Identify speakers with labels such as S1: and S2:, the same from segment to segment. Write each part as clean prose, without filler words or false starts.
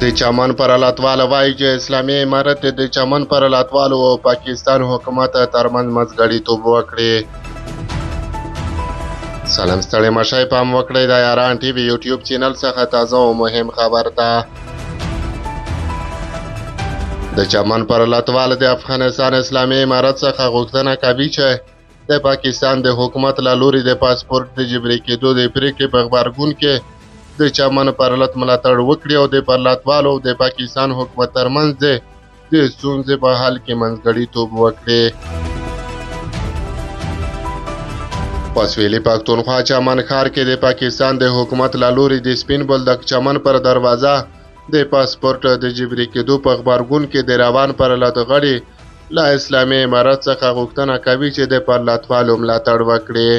S1: د چمن پر لاتواله وایي چې اسلامي امارت د چمن پر لاتوالو او پاکستان حکومت ترمنځ منځګړیتوب وکړي. سلام ستړي مشئ پام وکړئ د یاران ټي وي یوټیوب چینل څخه تازه او مهم خبر ده. د چمن پر لاتواله د افغانستان اسلامي امارت څخه غوښتنه کوي چې د پاکستان د حکومت له لوري د پاسپورت د جبري کېدو د پریکړې په غبرګون کې د چمن پر لات ملاتړ وکړي او د پرلاتوالو او د پاکستان حکومت ترمنځ د ستونزې په حل کې منځګړیتوب وکړي. په سویلي پښتونخوا چمن ښار کې د پاکستان د حکومت له لوري د سپین بولدک چمن پر دروازه د پاسپورت د جبري کېدو په غبرګون کې د روان پرلات غړي له اسلامي امارت څخه غوښتنه کوي چې د پرلاتوالو ملاتړ وکړي.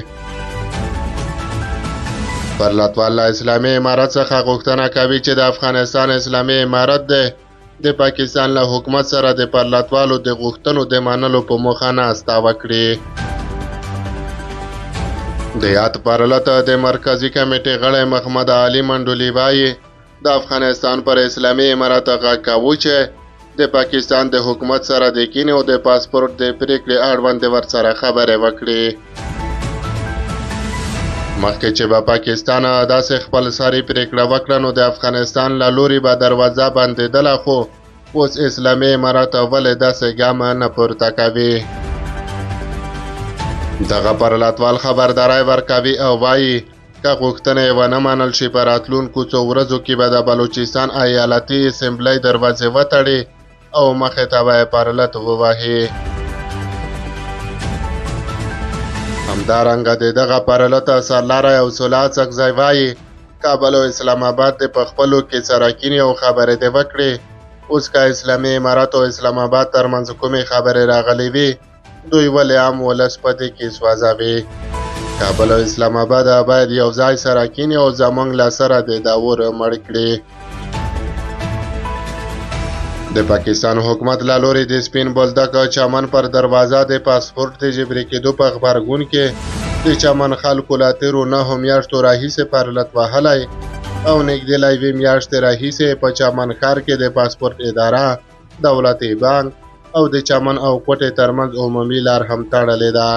S1: پرلاتوال له اسلامي امارت څخه غوښتنه کوي چې د افغانستان اسلامي امارت د پاکستان له حکومت سره د پرلاتوالو د غوښتنو د منلو په موخه ناسته وکړي. د یاد پرلات د مرکزی کمیټې غړی محمد علي منډولي وایي د افغانستان پر اسلامي امارت غږ کوو چې د پاکستان د حکومت سره د کینې او د پاسپورت د پریکړې اړوند ورسره خبرې وکړي. مخکې چې به پاکستان داسې خپل سري پریکړه وکړه نو د افغانستان له لوري به دروازه بندېدله، خو اوس اسلامي امارت ولې داسې ګام نه پورته کوي. دغه پرلاتوال خبرداری ورکوي او وایي که غوښتنه یې ونه منل شي په راتلونکو څو ورځو کې به د بلوچستان ایالتي اسمبلۍ دروازې وتړي او مخې ته به یې پرلت ووهي. همدارنګه د دغه پرلت سرلاری او صلح څکزی وایي کابل او اسلام آباد د په خپلو کې سره کینې او خبرې دې وکړي. اوس که اسلامي امارت او اسلام آباد ترمنځ کومې خبرې راغلې وي دوی ولې عام ولس په دې کې سوځوي. کابل او اسلام آباد باید یو ځای سره کینې او زموږ له سره د داور مړ کړي. د پاکستان حکومت له لوري د سپین بولدک چمن پر دروازه د پاسپورت د جبري کېدو په غبرګون کې د چمن خلکو له تېرو 9 میاشتو راهیسې پرلت وهلی او نږدې له 1 میاشتې راهیسې په چمن ښار کې د پاسپورت اداره، دولتي بانک او د چمن او کوټې ترمنځ عمومي لار هم تړلې ده.